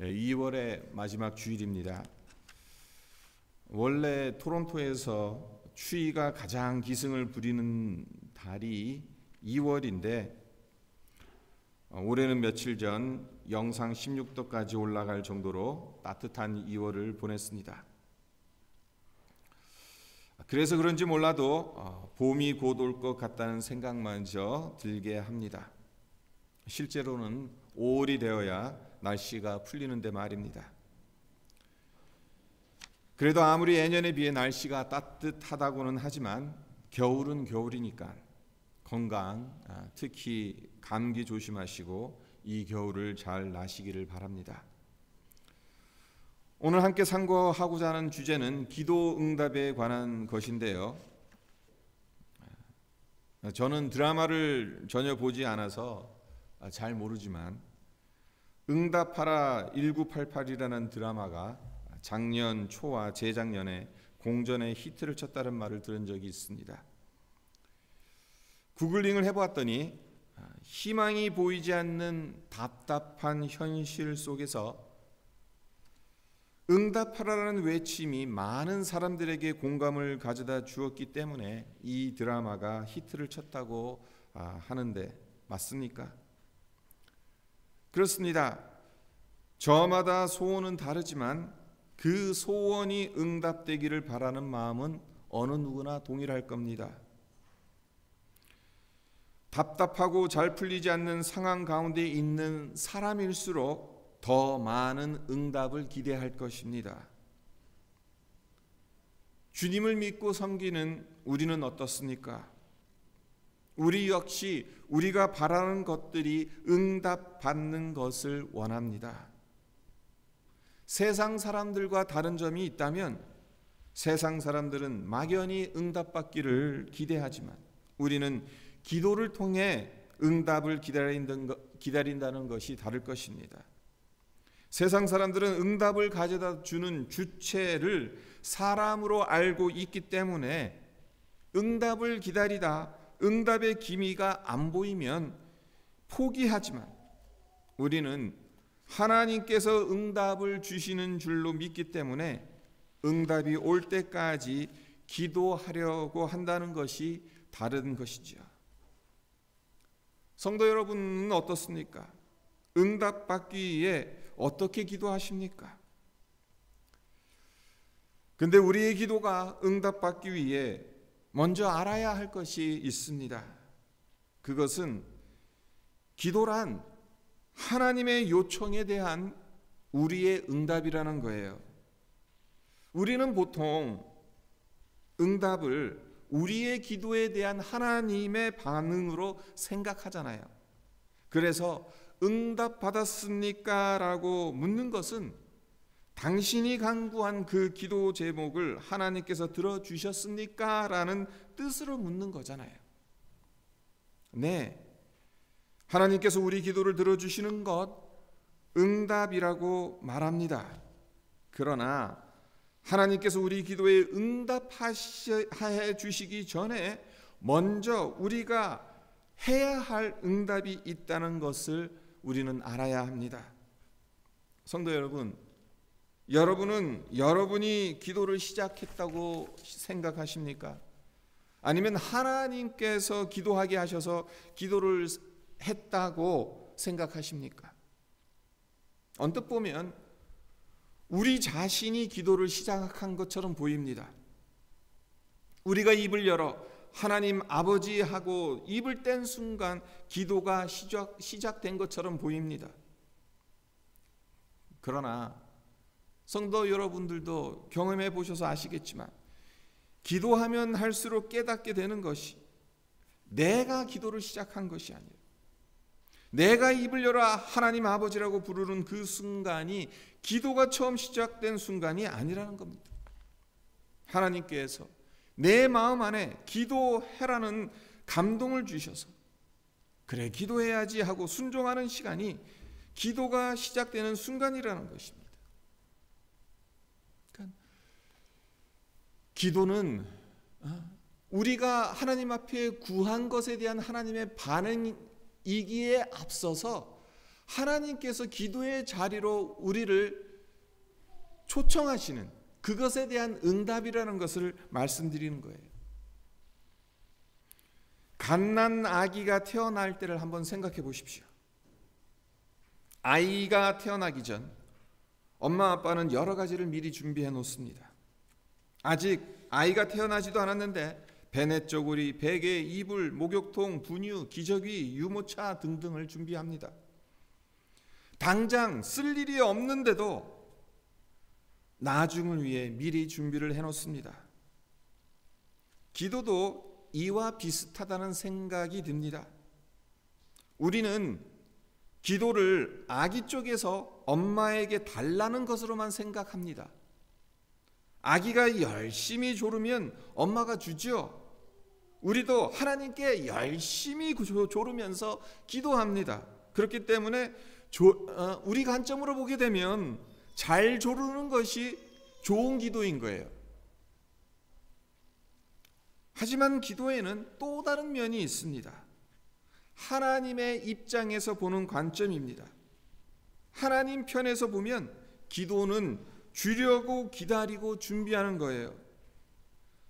2월의 마지막 주일입니다. 원래 토론토에서 추위가 가장 기승을 부리는 달이 2월인데 올해는 며칠 전 영상 16도까지 올라갈 정도로 따뜻한 2월을 보냈습니다. 그래서 그런지 몰라도 봄이 곧 올 것 같다는 생각마저 들게 합니다. 실제로는 5월이 되어야 날씨가 풀리는데 말입니다. 그래도 아무리 예년에 비해 날씨가 따뜻하다고는 하지만 겨울은 겨울이니까 건강, 특히 감기 조심하시고 이 겨울을 잘 나시기를 바랍니다. 오늘 함께 상고하고자 하는 주제는 기도 응답에 관한 것인데요. 저는 드라마를 전혀 보지 않아서 잘 모르지만 응답하라 1988이라는 드라마가 작년 초와 재작년에 공전에 히트를 쳤다는 말을 들은 적이 있습니다. 구글링을 해보았더니 희망이 보이지 않는 답답한 현실 속에서 응답하라라는 외침이 많은 사람들에게 공감을 가져다 주었기 때문에 이 드라마가 히트를 쳤다고 하는데 맞습니까? 그렇습니다. 저마다 소원은 다르지만 그 소원이 응답되기를 바라는 마음은 어느 누구나 동일할 겁니다. 답답하고 잘 풀리지 않는 상황 가운데 있는 사람일수록 더 많은 응답을 기대할 것입니다. 주님을 믿고 섬기는 우리는 어떻습니까? 우리 역시 우리가 바라는 것들이 응답받는 것을 원합니다. 세상 사람들과 다른 점이 있다면 세상 사람들은 막연히 응답받기를 기대하지만 우리는 기도를 통해 응답을 기다린다는 것이 다를 것입니다. 세상 사람들은 응답을 가져다 주는 주체를 사람으로 알고 있기 때문에 응답을 기다리다 응답의 기미가 안 보이면 포기하지만 우리는 하나님께서 응답을 주시는 줄로 믿기 때문에 응답이 올 때까지 기도하려고 한다는 것이 다른 것이죠. 성도 여러분은 어떻습니까? 응답받기 위해 어떻게 기도하십니까? 근데 우리의 기도가 응답받기 위해 먼저 알아야 할 것이 있습니다. 그것은 기도란 하나님의 요청에 대한 우리의 응답이라는 거예요. 우리는 보통 응답을 우리의 기도에 대한 하나님의 반응으로 생각하잖아요. 그래서 응답받았습니까? 라고 묻는 것은 당신이 간구한 그 기도 제목을 하나님께서 들어주셨습니까? 라는 뜻으로 묻는 거잖아요. 네, 하나님께서 우리 기도를 들어주시는 것 응답이라고 말합니다. 그러나 하나님께서 우리 기도에 응답해 주시기 전에 먼저 우리가 해야 할 응답이 있다는 것을 우리는 알아야 합니다. 성도 여러분, 여러분은 여러분이 기도를 시작했다고 생각하십니까? 아니면 하나님께서 기도하게 하셔서 기도를 했다고 생각하십니까? 언뜻 보면 우리 자신이 기도를 시작한 것처럼 보입니다. 우리가 입을 열어 하나님 아버지 하고 입을 뗀 순간 기도가 시작된 것처럼 보입니다. 그러나 성도 여러분들도 경험해 보셔서 아시겠지만 기도하면 할수록 깨닫게 되는 것이 내가 기도를 시작한 것이 아니에요. 내가 입을 열어 하나님 아버지라고 부르는 그 순간이 기도가 처음 시작된 순간이 아니라는 겁니다. 하나님께서 내 마음 안에 기도해라는 감동을 주셔서 그래 기도해야지 하고 순종하는 시간이 기도가 시작되는 순간이라는 것입니다. 그러니까 기도는 우리가 하나님 앞에 구한 것에 대한 하나님의 반응이기에 앞서서 하나님께서 기도의 자리로 우리를 초청하시는 그것에 대한 응답이라는 것을 말씀드리는 거예요. 갓난 아기가 태어날 때를 한번 생각해 보십시오. 아이가 태어나기 전 엄마 아빠는 여러 가지를 미리 준비해 놓습니다. 아직 아이가 태어나지도 않았는데 베넷 저고리, 베개, 이불, 목욕통, 분유, 기저귀, 유모차 등등을 준비합니다. 당장 쓸 일이 없는데도 나중을 위해 미리 준비를 해놓습니다. 기도도 이와 비슷하다는 생각이 듭니다. 우리는 기도를 아기 쪽에서 엄마에게 달라는 것으로만 생각합니다. 아기가 열심히 조르면 엄마가 주죠. 우리도 하나님께 열심히 조르면서 기도합니다. 그렇기 때문에 우리 관점으로 보게 되면 잘 조르는 것이 좋은 기도인 거예요. 하지만 기도에는 또 다른 면이 있습니다. 하나님의 입장에서 보는 관점입니다. 하나님 편에서 보면 기도는 주려고 기다리고 준비하는 거예요.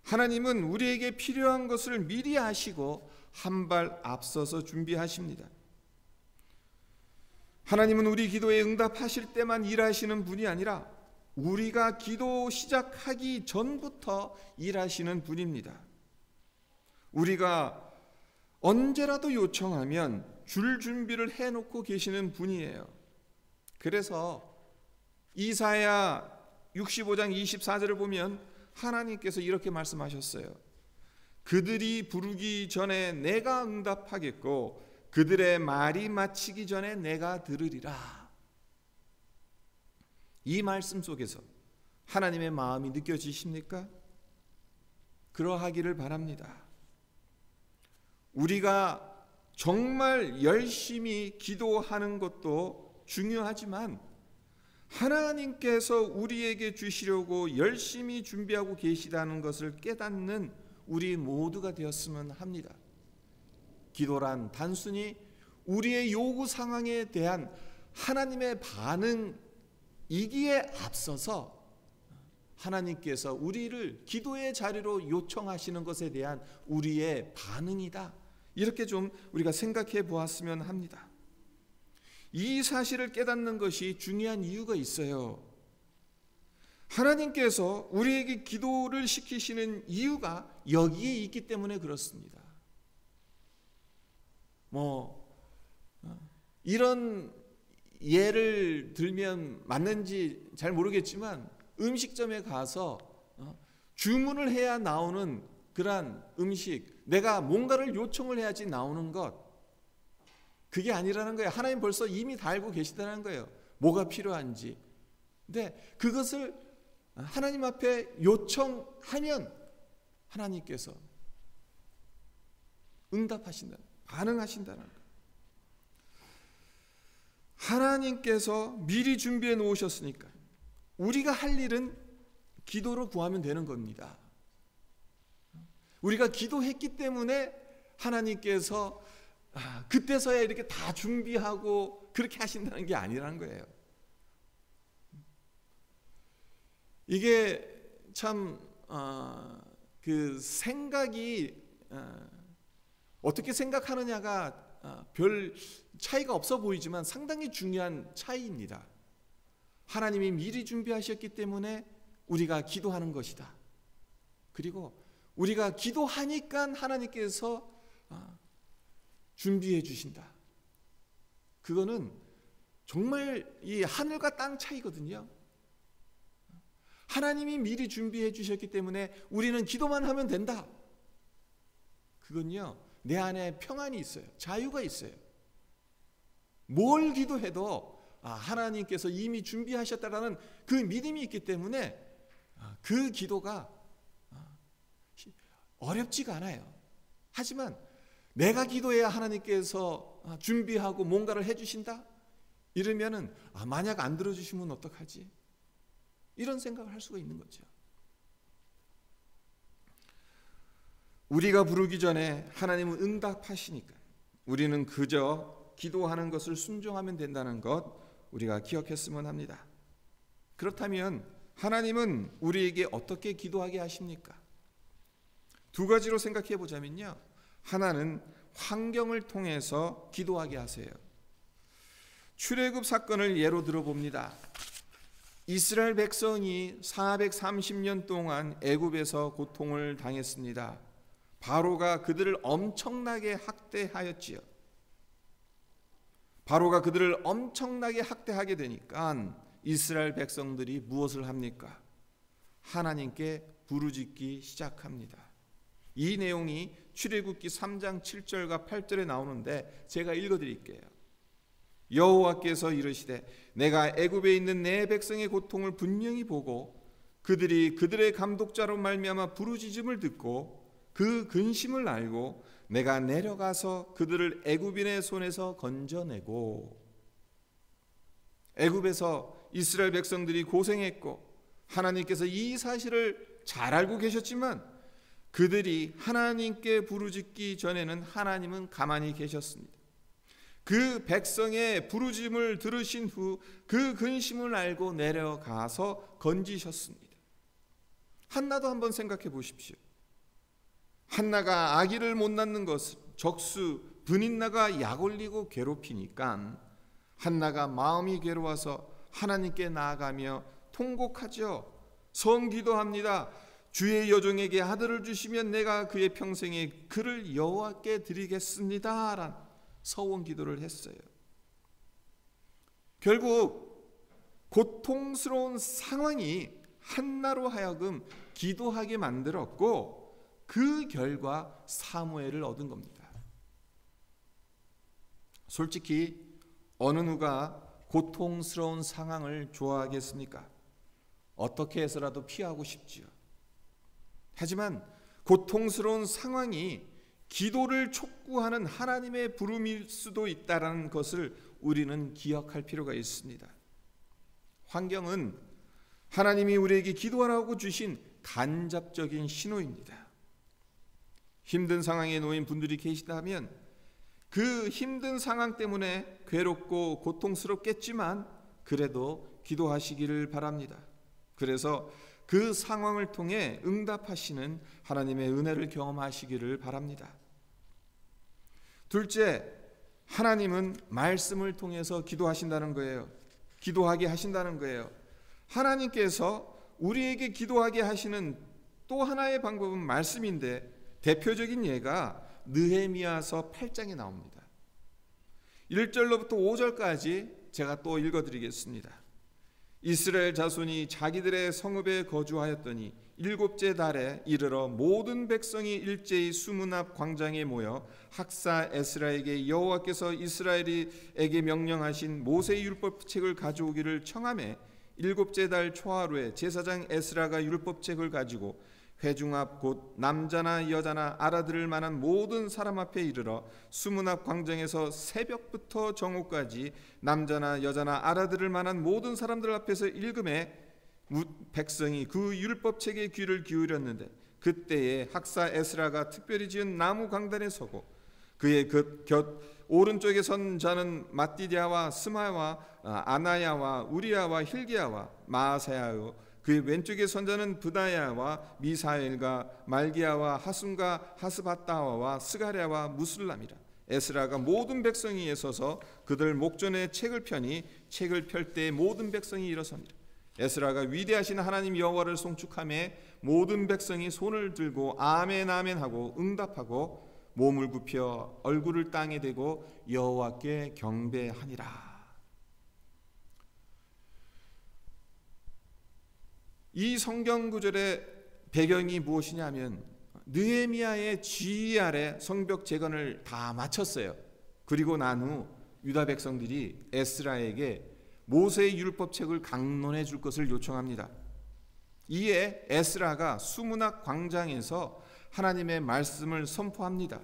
하나님은 우리에게 필요한 것을 미리 아시고 한 발 앞서서 준비하십니다. 하나님은 우리 기도에 응답하실 때만 일하시는 분이 아니라 우리가 기도 시작하기 전부터 일하시는 분입니다. 우리가 언제라도 요청하면 줄 준비를 해놓고 계시는 분이에요. 그래서 이사야 65장 24절을 보면 하나님께서 이렇게 말씀하셨어요. 그들이 부르기 전에 내가 응답하겠고 그들의 말이 마치기 전에 내가 들으리라. 이 말씀 속에서 하나님의 마음이 느껴지십니까? 그러하기를 바랍니다. 우리가 정말 열심히 기도하는 것도 중요하지만 하나님께서 우리에게 주시려고 열심히 준비하고 계시다는 것을 깨닫는 우리 모두가 되었으면 합니다. 기도란 단순히 우리의 요구 상황에 대한 하나님의 반응이기에 앞서서 하나님께서 우리를 기도의 자리로 요청하시는 것에 대한 우리의 반응이다. 이렇게 좀 우리가 생각해 보았으면 합니다. 이 사실을 깨닫는 것이 중요한 이유가 있어요. 하나님께서 우리에게 기도를 시키시는 이유가 여기에 있기 때문에 그렇습니다. 이런 예를 들면 맞는지 잘 모르겠지만 음식점에 가서 주문을 해야 나오는 그러한 음식, 내가 뭔가를 요청을 해야지 나오는 것, 그게 아니라는 거예요. 하나님 벌써 이미 다 알고 계시다는 거예요. 뭐가 필요한지. 근데 그것을 하나님 앞에 요청하면 하나님께서 응답하신다, 반응하신다는 거예요. 하나님께서 미리 준비해 놓으셨으니까 우리가 할 일은 기도로 구하면 되는 겁니다. 우리가 기도했기 때문에 하나님께서 그때서야 이렇게 다 준비하고 그렇게 하신다는 게 아니라는 거예요. 이게 참 그 생각이 어떻게 생각하느냐가 별 차이가 없어 보이지만 상당히 중요한 차이입니다. 하나님이 미리 준비하셨기 때문에 우리가 기도하는 것이다. 그리고 우리가 기도하니까 하나님께서 준비해 주신다. 그거는 정말 이 하늘과 땅 차이거든요. 하나님이 미리 준비해 주셨기 때문에 우리는 기도만 하면 된다. 그건요, 내 안에 평안이 있어요. 자유가 있어요. 뭘 기도해도 하나님께서 이미 준비하셨다라는 그 믿음이 있기 때문에 그 기도가 어렵지가 않아요. 하지만 내가 기도해야 하나님께서 준비하고 뭔가를 해주신다? 이러면은 만약 안 들어주시면 어떡하지? 이런 생각을 할 수가 있는 거죠. 우리가 부르기 전에 하나님은 응답하시니까 우리는 그저 기도하는 것을 순종하면 된다는 것 우리가 기억했으면 합니다. 그렇다면 하나님은 우리에게 어떻게 기도하게 하십니까? 두 가지로 생각해 보자면요. 하나는 환경을 통해서 기도하게 하세요. 출애굽 사건을 예로 들어봅니다. 이스라엘 백성이 430년 동안 애굽에서 고통을 당했습니다. 바로가 그들을 엄청나게 학대하였지요. 바로가 그들을 엄청나게 학대하게 되니까 이스라엘 백성들이 무엇을 합니까? 하나님께 부르짖기 시작합니다. 이 내용이 출애굽기 3장 7절과 8절에 나오는데 제가 읽어드릴게요. 여호와께서 이르시되 내가 애굽에 있는 내 백성의 고통을 분명히 보고 그들이 그들의 감독자로 말미암아 부르짖음을 듣고 그 근심을 알고 내가 내려가서 그들을 애굽인의 손에서 건져내고. 애굽에서 이스라엘 백성들이 고생했고 하나님께서 이 사실을 잘 알고 계셨지만 그들이 하나님께 부르짖기 전에는 하나님은 가만히 계셨습니다. 그 백성의 부르짖음을 들으신 후 그 근심을 알고 내려가서 건지셨습니다. 한나도 한번 생각해 보십시오. 한나가 아기를 못 낳는 것을 적수 분인나가 약 올리고 괴롭히니까 한나가 마음이 괴로워서 하나님께 나아가며 통곡하죠. 성기도합니다. 주의 여종에게 아들을 주시면 내가 그의 평생에 그를 여호와께 드리겠습니다 라는 서원 기도를 했어요. 결국 고통스러운 상황이 한나로 하여금 기도하게 만들었고 그 결과 사무엘을 얻은 겁니다. 솔직히 어느 누가 고통스러운 상황을 좋아하겠습니까? 어떻게 해서라도 피하고 싶지요. 하지만 고통스러운 상황이 기도를 촉구하는 하나님의 부름일 수도 있다는 것을 우리는 기억할 필요가 있습니다. 환경은 하나님이 우리에게 기도하라고 주신 간접적인 신호입니다. 힘든 상황에 놓인 분들이 계시다면 그 힘든 상황 때문에 괴롭고 고통스럽겠지만 그래도 기도하시기를 바랍니다. 그래서 그 상황을 통해 응답하시는 하나님의 은혜를 경험하시기를 바랍니다. 둘째, 하나님은 말씀을 통해서 기도하신다는 거예요. 기도하게 하신다는 거예요. 하나님께서 우리에게 기도하게 하시는 또 하나의 방법은 말씀인데 대표적인 예가 느헤미야서 8장에 나옵니다. 1절로부터 5절까지 제가 또 읽어드리겠습니다. 이스라엘 자손이 자기들의 성읍에 거주하였더니 일곱째 달에 이르러 모든 백성이 일제히 수문 앞 광장에 모여 학사 에스라에게 여호와께서 이스라엘에게 명령하신 모세의 율법책을 가져오기를 청하매 일곱째 달 초하루에 제사장 에스라가 율법책을 가지고 회중 앞 곧 남자나 여자나 알아들을 만한 모든 사람 앞에 이르러 수문 앞 광장에서 새벽부터 정오까지 남자나 여자나 알아들을 만한 모든 사람들 앞에서 읽음에 백성이 그 율법책에 귀를 기울였는데 그때에 학사 에스라가 특별히 지은 나무 강단에 서고 그의 곁 오른쪽에 선 자는 마띠디아와 스마야와 아나야와 우리야와 힐기야와 마아사야요 그의 왼쪽에 선 자는 브다야와 미사엘과 말기야와 하숨과 하스바따와와 스가랴와 무술람이라. 에스라가 모든 백성 위에 서서 그들 목전에 책을 펴니 책을 펼 때 모든 백성이 일어섭니다. 에스라가 위대하신 하나님 여호와를 송축하며 모든 백성이 손을 들고 아멘 아멘 하고 응답하고 몸을 굽혀 얼굴을 땅에 대고 여호와께 경배하니라. 이 성경 구절의 배경이 무엇이냐면 느헤미야의 지휘 아래 성벽 재건을 다 마쳤어요. 그리고 난 후 유다 백성들이 에스라에게 모세의 율법책을 강론해 줄 것을 요청합니다. 이에 에스라가 수문학 광장에서 하나님의 말씀을 선포합니다.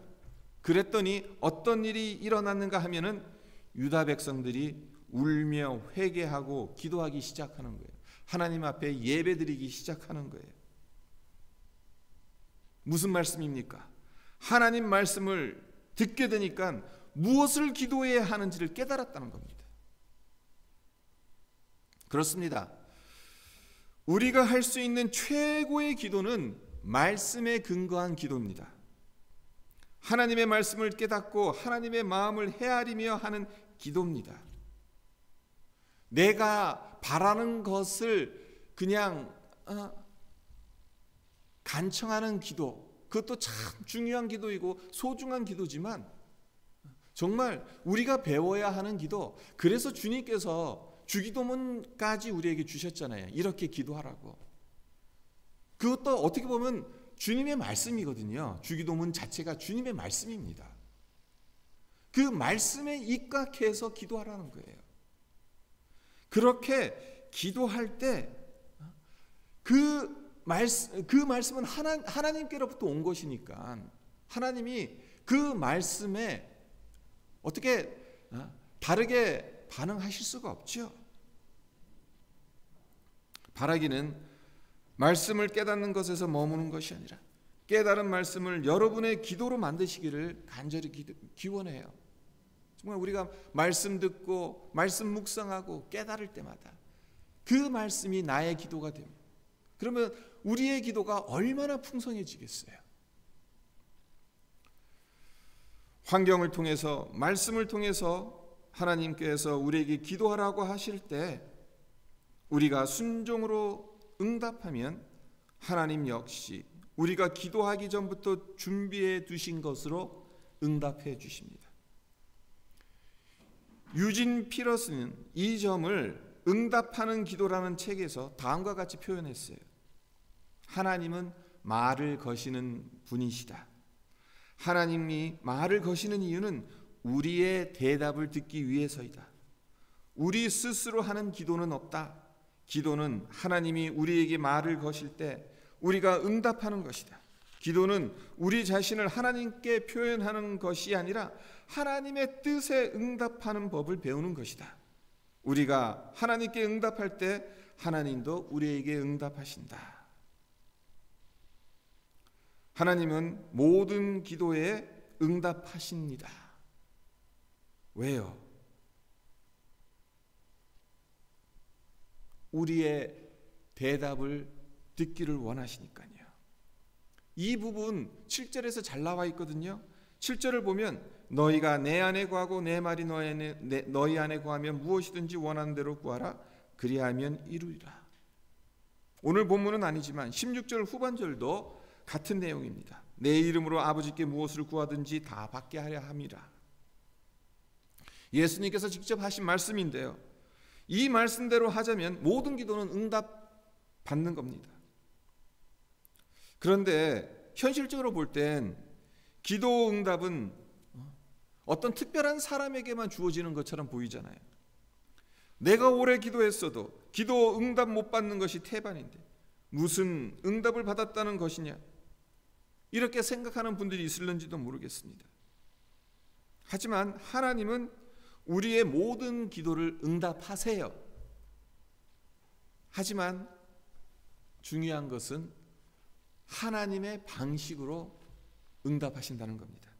그랬더니 어떤 일이 일어났는가 하면은 유다 백성들이 울며 회개하고 기도하기 시작하는 거예요. 하나님 앞에 예배드리기 시작하는 거예요. 무슨 말씀입니까? 하나님 말씀을 듣게 되니까 무엇을 기도해야 하는지를 깨달았다는 겁니다. 그렇습니다. 우리가 할 수 있는 최고의 기도는 말씀에 근거한 기도입니다. 하나님의 말씀을 깨닫고 하나님의 마음을 헤아리며 하는 기도입니다. 내가 바라는 것을 그냥 간청하는 기도, 그것도 참 중요한 기도이고 소중한 기도지만 정말 우리가 배워야 하는 기도, 그래서 주님께서 주기도문까지 우리에게 주셨잖아요. 이렇게 기도하라고. 그것도 어떻게 보면 주님의 말씀이거든요. 주기도문 자체가 주님의 말씀입니다. 그 말씀에 입각해서 기도하라는 거예요. 그렇게 기도할 때 그 말씀은 하나님께로부터 온 것이니까 하나님이 그 말씀에 어떻게 다르게 반응하실 수가 없죠. 바라기는 말씀을 깨닫는 것에서 머무는 것이 아니라 깨달은 말씀을 여러분의 기도로 만드시기를 간절히 기원해요. 정말 우리가 말씀 듣고 말씀 묵상하고 깨달을 때마다 그 말씀이 나의 기도가 됩니다. 그러면 우리의 기도가 얼마나 풍성해지겠어요. 환경을 통해서 말씀을 통해서 하나님께서 우리에게 기도하라고 하실 때 우리가 순종으로 응답하면 하나님 역시 우리가 기도하기 전부터 준비해 두신 것으로 응답해 주십니다. 유진 피러스는 이 점을 응답하는 기도라는 책에서 다음과 같이 표현했어요. 하나님은 말을 거시는 분이시다. 하나님이 말을 거시는 이유는 우리의 대답을 듣기 위해서이다. 우리 스스로 하는 기도는 없다. 기도는 하나님이 우리에게 말을 거실 때 우리가 응답하는 것이다. 기도는 우리 자신을 하나님께 표현하는 것이 아니라 하나님의 뜻에 응답하는 법을 배우는 것이다. 우리가 하나님께 응답할 때 하나님도 우리에게 응답하신다. 하나님은 모든 기도에 응답하십니다. 왜요? 우리의 대답을 듣기를 원하시니까요. 이 부분 7절에서 잘 나와 있거든요. 7절을 보면 너희가 내 안에 구하고 내 말이 너희 안에 구하면 무엇이든지 원하는 대로 구하라. 그리하면 이루리라. 오늘 본문은 아니지만 16절 후반절도 같은 내용입니다. 내 이름으로 아버지께 무엇을 구하든지 다 받게 하려 함이라. 예수님께서 직접 하신 말씀인데요. 이 말씀대로 하자면 모든 기도는 응답받는 겁니다. 그런데 현실적으로 볼 땐 기도 응답은 어떤 특별한 사람에게만 주어지는 것처럼 보이잖아요. 내가 오래 기도했어도 기도 응답 못 받는 것이 태반인데 무슨 응답을 받았다는 것이냐, 이렇게 생각하는 분들이 있을는지도 모르겠습니다. 하지만 하나님은 우리의 모든 기도를 응답하세요. 하지만 중요한 것은 하나님의 방식으로 응답하신다는 겁니다.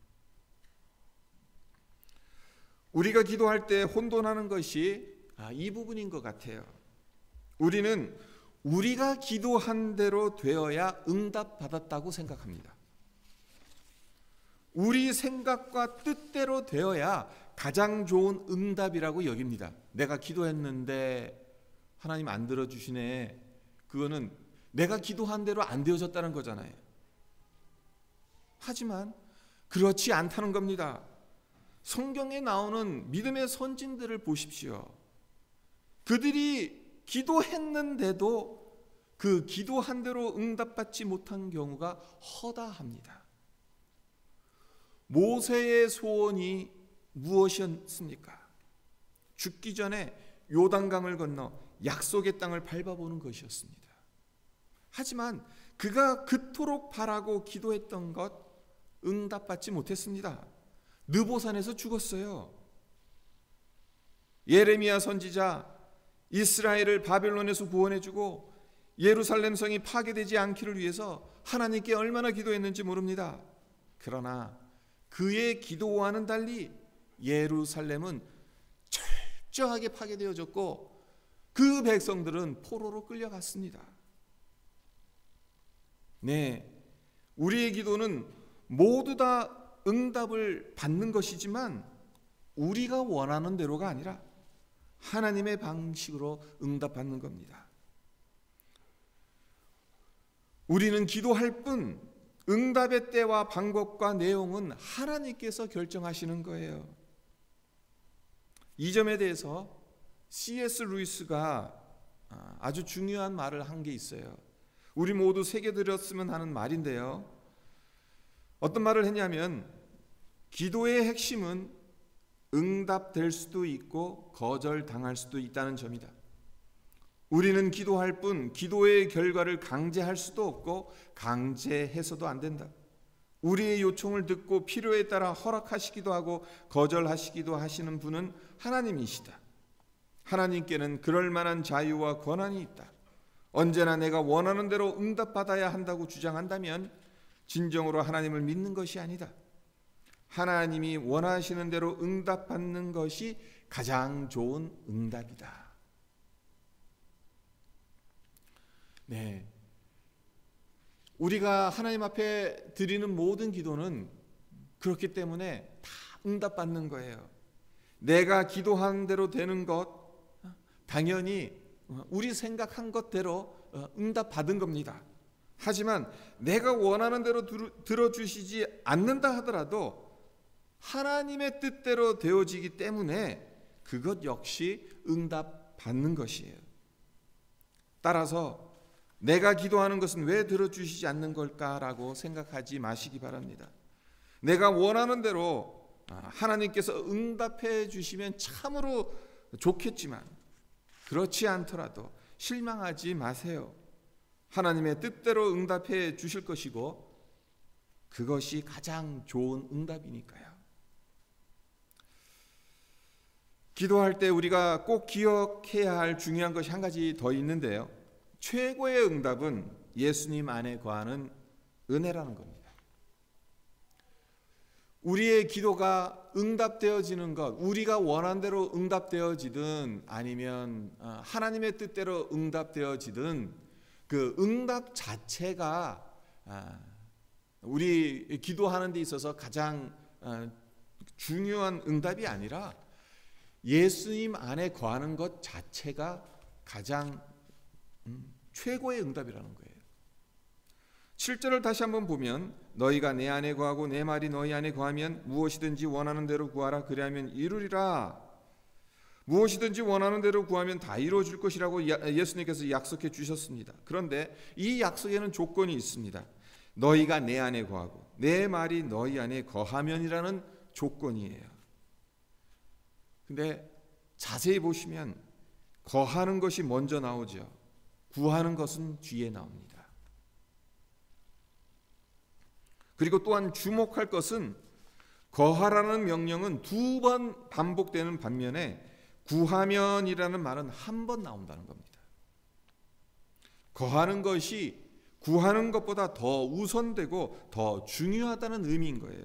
우리가 기도할 때 혼돈하는 것이 이 부분인 것 같아요. 우리는 우리가 기도한 대로 되어야 응답받았다고 생각합니다. 우리 생각과 뜻대로 되어야 가장 좋은 응답이라고 여깁니다. 내가 기도했는데 하나님 안 들어주시네. 그거는 내가 기도한 대로 안 되어졌다는 거잖아요. 하지만 그렇지 않다는 겁니다. 성경에 나오는 믿음의 선진들을 보십시오. 그들이 기도했는데도 그 기도한 대로 응답받지 못한 경우가 허다합니다. 모세의 소원이 무엇이었습니까? 죽기 전에 요단강을 건너 약속의 땅을 밟아보는 것이었습니다. 하지만 그가 그토록 바라고 기도했던 것 응답받지 못했습니다. 느보산에서 죽었어요. 예레미야 선지자 이스라엘을 바벨론에서 구원해주고 예루살렘 성이 파괴되지 않기를 위해서 하나님께 얼마나 기도했는지 모릅니다. 그러나 그의 기도와는 달리 예루살렘은 철저하게 파괴되어졌고 그 백성들은 포로로 끌려갔습니다. 네, 우리의 기도는 모두 다 응답을 받는 것이지만 우리가 원하는 대로가 아니라 하나님의 방식으로 응답받는 겁니다. 우리는 기도할 뿐 응답의 때와 방법과 내용은 하나님께서 결정하시는 거예요. 이 점에 대해서 C.S. 루이스가 아주 중요한 말을 한 게 있어요. 우리 모두 새겨들었으면 하는 말인데요. 어떤 말을 했냐면 기도의 핵심은 응답될 수도 있고 거절당할 수도 있다는 점이다. 우리는 기도할 뿐 기도의 결과를 강제할 수도 없고 강제해서도 안 된다. 우리의 요청을 듣고 필요에 따라 허락하시기도 하고 거절하시기도 하시는 분은 하나님이시다. 하나님께는 그럴 만한 자유와 권한이 있다. 언제나 내가 원하는 대로 응답받아야 한다고 주장한다면 진정으로 하나님을 믿는 것이 아니다. 하나님이 원하시는 대로 응답받는 것이 가장 좋은 응답이다. 네, 우리가 하나님 앞에 드리는 모든 기도는 그렇기 때문에 다 응답받는 거예요. 내가 기도한 대로 되는 것 당연히 우리 생각한 것대로 응답받은 겁니다. 하지만 내가 원하는 대로 들어주시지 않는다 하더라도 하나님의 뜻대로 되어지기 때문에 그것 역시 응답받는 것이에요. 따라서 내가 기도하는 것은 왜 들어주시지 않는 걸까라고 생각하지 마시기 바랍니다. 내가 원하는 대로 하나님께서 응답해 주시면 참으로 좋겠지만 그렇지 않더라도 실망하지 마세요. 하나님의 뜻대로 응답해 주실 것이고 그것이 가장 좋은 응답이니까요. 기도할 때 우리가 꼭 기억해야 할 중요한 것이 한 가지 더 있는데요. 최고의 응답은 예수님 안에 거하는 은혜라는 겁니다. 우리의 기도가 응답되어지는 것, 우리가 원한 대로 응답되어지든 아니면 하나님의 뜻대로 응답되어지든 그 응답 자체가 우리 기도하는 데 있어서 가장 중요한 응답이 아니라 예수님 안에 거하는 것 자체가 가장 최고의 응답이라는 거예요. 7절을 다시 한번 보면 너희가 내 안에 거하고 내 말이 너희 안에 거하면 무엇이든지 원하는 대로 구하라 그리하면 이루리라. 무엇이든지 원하는 대로 구하면 다 이루어질 것이라고 예수님께서 약속해 주셨습니다. 그런데 이 약속에는 조건이 있습니다. 너희가 내 안에 거하고 내 말이 너희 안에 거하면이라는 조건이에요. 근데 자세히 보시면 거하는 것이 먼저 나오죠. 구하는 것은 뒤에 나옵니다. 그리고 또한 주목할 것은 거하라는 명령은 2번 반복되는 반면에 구하면이라는 말은 한 번 나온다는 겁니다. 거하는 것이 구하는 것보다 더 우선되고 더 중요하다는 의미인 거예요.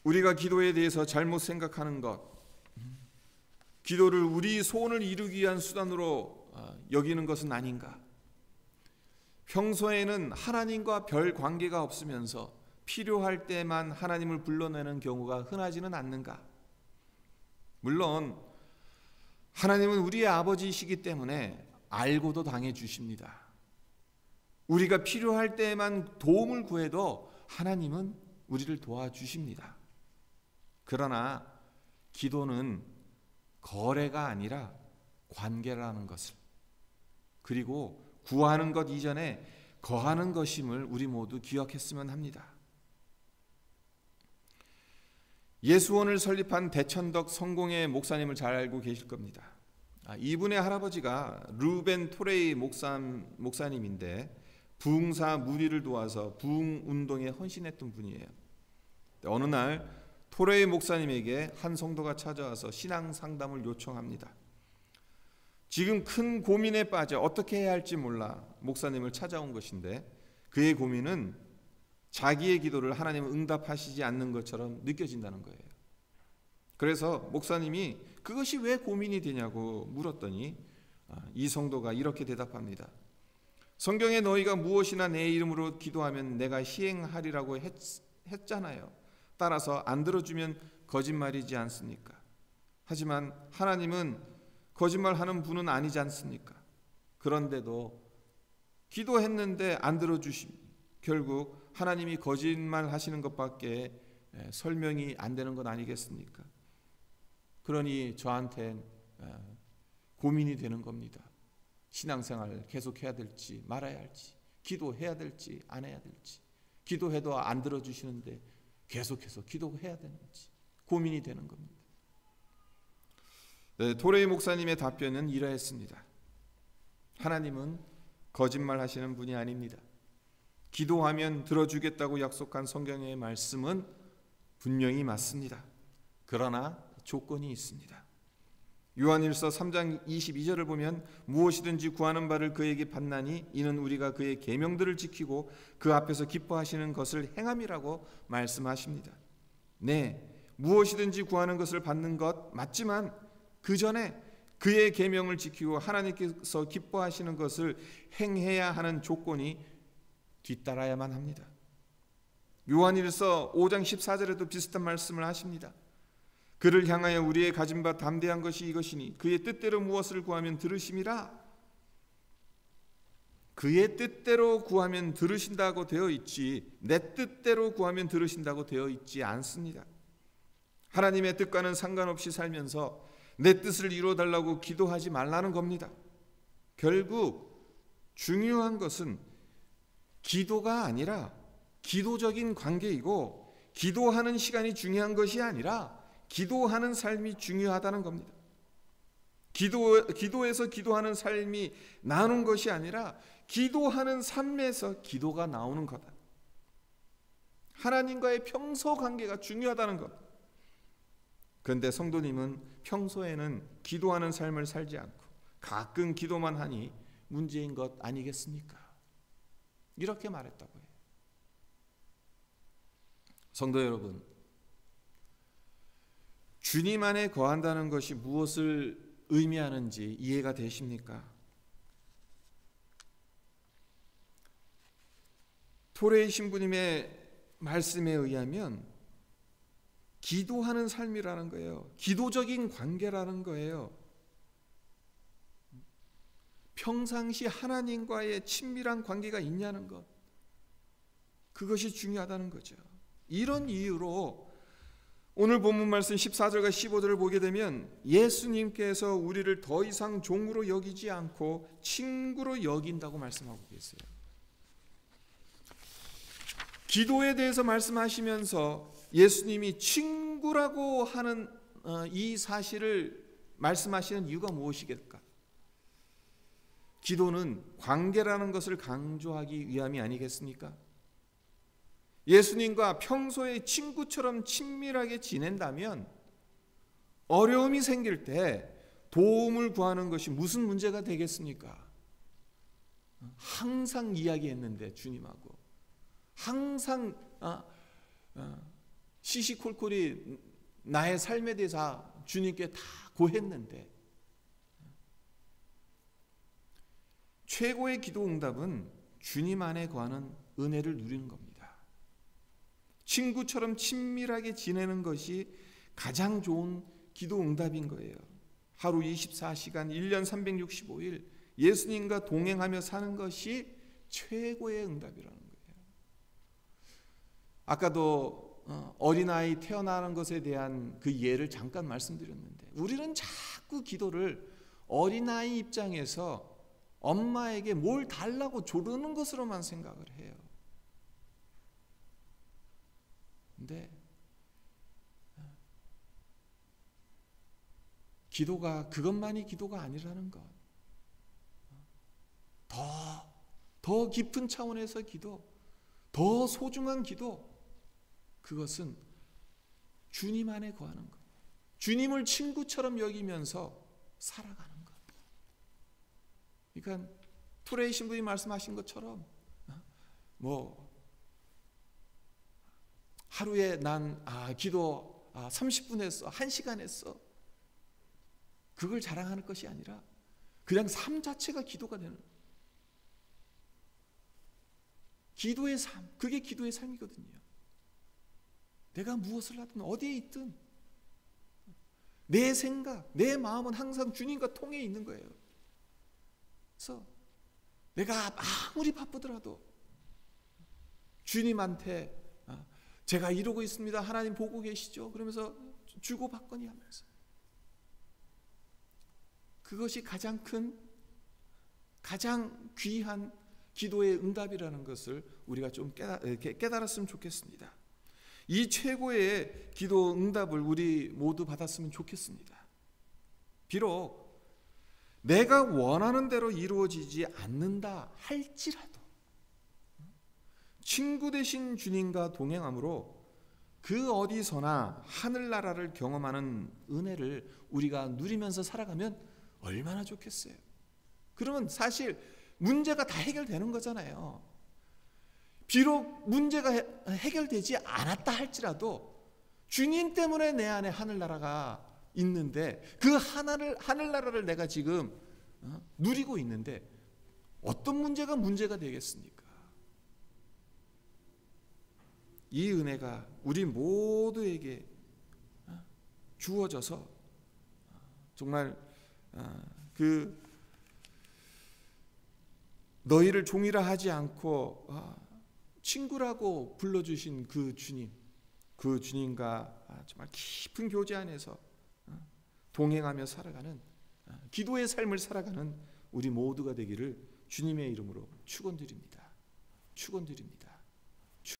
우리가 기도에 대해서 잘못 생각하는 것, 기도를 우리 소원을 이루기 위한 수단으로 여기는 것은 아닌가? 평소에는 하나님과 별 관계가 없으면서 필요할 때만 하나님을 불러내는 경우가 흔하지는 않는가? 물론 하나님은 우리의 아버지이시기 때문에 알고도 당해 주십니다. 우리가 필요할 때만 도움을 구해도 하나님은 우리를 도와주십니다. 그러나 기도는 거래가 아니라 관계라는 것을, 그리고 구하는 것 이전에 거하는 것임을 우리 모두 기억했으면 합니다. 예수원을 설립한 대천덕 성공의 목사님을 잘 알고 계실 겁니다. 이분의 할아버지가 루벤 토레이 목사님인데 부흥사 무리를 도와서 부흥운동에 헌신했던 분이에요. 어느 날 토레이 목사님에게 한 성도가 찾아와서 신앙 상담을 요청합니다. 지금 큰 고민에 빠져 어떻게 해야 할지 몰라 목사님을 찾아온 것인데 그의 고민은 자기의 기도를 하나님은 응답하시지 않는 것처럼 느껴진다는 거예요. 그래서 목사님이 그것이 왜 고민이 되냐고 물었더니 이 성도가 이렇게 대답합니다. 성경에 너희가 무엇이나 내 이름으로 기도하면 내가 시행하리라고 했잖아요. 따라서 안 들어주면 거짓말이지 않습니까? 하지만 하나님은 거짓말하는 분은 아니지 않습니까? 그런데도 기도했는데 안 들어주시니 결국 하나님이 거짓말하시는 것밖에 설명이 안 되는 것 아니겠습니까? 그러니 저한텐 고민이 되는 겁니다. 신앙생활을 계속해야 될지 말아야 할지, 기도해야 될지 안 해야 될지, 기도해도 안 들어주시는데 계속해서 기도해야 되는지 고민이 되는 겁니다. 토레이 목사님의 답변은 이러했습니다. 하나님은 거짓말하시는 분이 아닙니다. 기도하면 들어주겠다고 약속한 성경의 말씀은 분명히 맞습니다. 그러나 조건이 있습니다. 요한일서 3장 22절을 보면 무엇이든지 구하는 바를 그에게 받나니 이는 우리가 그의 계명들을 지키고 그 앞에서 기뻐하시는 것을 행함이라고 말씀하십니다. 네, 무엇이든지 구하는 것을 받는 것 맞지만 그 전에 그의 계명을 지키고 하나님께서 기뻐하시는 것을 행해야 하는 조건이 뒤따라야만 합니다. 요한일서 5장 14절에도 비슷한 말씀을 하십니다. 그를 향하여 우리의 가진 바 담대한 것이 이것이니 그의 뜻대로 무엇을 구하면 들으심이라. 그의 뜻대로 구하면 들으신다고 되어 있지 내 뜻대로 구하면 들으신다고 되어 있지 않습니다. 하나님의 뜻과는 상관없이 살면서 내 뜻을 이루어달라고 기도하지 말라는 겁니다. 결국 중요한 것은 기도가 아니라 기도적인 관계이고 기도하는 시간이 중요한 것이 아니라 기도하는 삶이 중요하다는 겁니다. 기도에서 기도하는 삶이 나오는 것이 아니라 기도하는 삶에서 기도가 나오는 거다. 하나님과의 평소 관계가 중요하다는 것. 그런데 성도님은 평소에는 기도하는 삶을 살지 않고 가끔 기도만 하니 문제인 것 아니겠습니까? 이렇게 말했다고 해요. 성도 여러분, 주님 안에 거한다는 것이 무엇을 의미하는지 이해가 되십니까? 토레이 신부님의 말씀에 의하면 기도하는 삶이라는 거예요. 기도적인 관계라는 거예요. 평상시 하나님과의 친밀한 관계가 있냐는 것. 그것이 중요하다는 거죠. 이런 이유로 오늘 본문 말씀 14절과 15절을 보게 되면 예수님께서 우리를 더 이상 종으로 여기지 않고 친구로 여긴다고 말씀하고 계세요. 기도에 대해서 말씀하시면서 예수님이 친구라고 하는 이 사실을 말씀하시는 이유가 무엇이겠까? 기도는 관계라는 것을 강조하기 위함이 아니겠습니까? 예수님과 평소에 친구처럼 친밀하게 지낸다면 어려움이 생길 때 도움을 구하는 것이 무슨 문제가 되겠습니까? 항상 이야기했는데 주님하고 항상 시시콜콜이 나의 삶에 대해서 주님께 다 고했는데 최고의 기도 응답은 주님 안에 거하는 은혜를 누리는 겁니다. 친구처럼 친밀하게 지내는 것이 가장 좋은 기도 응답인 거예요. 하루 24시간 1년 365일 예수님과 동행하며 사는 것이 최고의 응답이라는 거예요. 아까도 어린아이 태어나는 것에 대한 그 예를 잠깐 말씀드렸는데 우리는 자꾸 기도를 어린아이 입장에서 엄마에게 뭘 달라고 조르는 것으로만 생각을 해요. 근데 기도가 그것만이 기도가 아니라는 것. 더 깊은 차원에서 기도, 더 소중한 기도, 그것은 주님 안에 거하는 것. 주님을 친구처럼 여기면서 살아가는 것. 그러니까 토레이 신부님 말씀하신 것처럼 하루에 난 기도 30분 했어, 1시간 했어, 그걸 자랑하는 것이 아니라 그냥 삶 자체가 기도가 되는, 기도의 삶, 그게 기도의 삶이거든요. 내가 무엇을 하든 어디에 있든 내 생각, 내 마음은 항상 주님과 통해 있는 거예요. 그래서 내가 아무리 바쁘더라도 주님한테 제가 이러고 있습니다, 하나님 보고 계시죠? 그러면서 주고받거니 하면서, 그것이 가장 큰, 가장 귀한 기도의 응답이라는 것을 우리가 좀 깨달았으면 좋겠습니다. 이 최고의 기도 응답을 우리 모두 받았으면 좋겠습니다. 비록 내가 원하는 대로 이루어지지 않는다 할지라도 친구 되신 주님과 동행함으로 그 어디서나 하늘나라를 경험하는 은혜를 우리가 누리면서 살아가면 얼마나 좋겠어요. 그러면 사실 문제가 다 해결되는 거잖아요. 비록 문제가 해결되지 않았다 할지라도 주님 때문에 내 안에 하늘나라가 있는데, 그 하늘나라를 내가 지금 누리고 있는데 어떤 문제가 되겠습니까? 이 은혜가 우리 모두에게 주어져서 정말 그 너희를 종이라 하지 않고 친구라고 불러주신 그 주님, 그 주님과 정말 깊은 교제 안에서 동행하며 살아가는 기도의 삶을 살아가는 우리 모두가 되기를 주님의 이름으로 축원드립니다. 축원드립니다.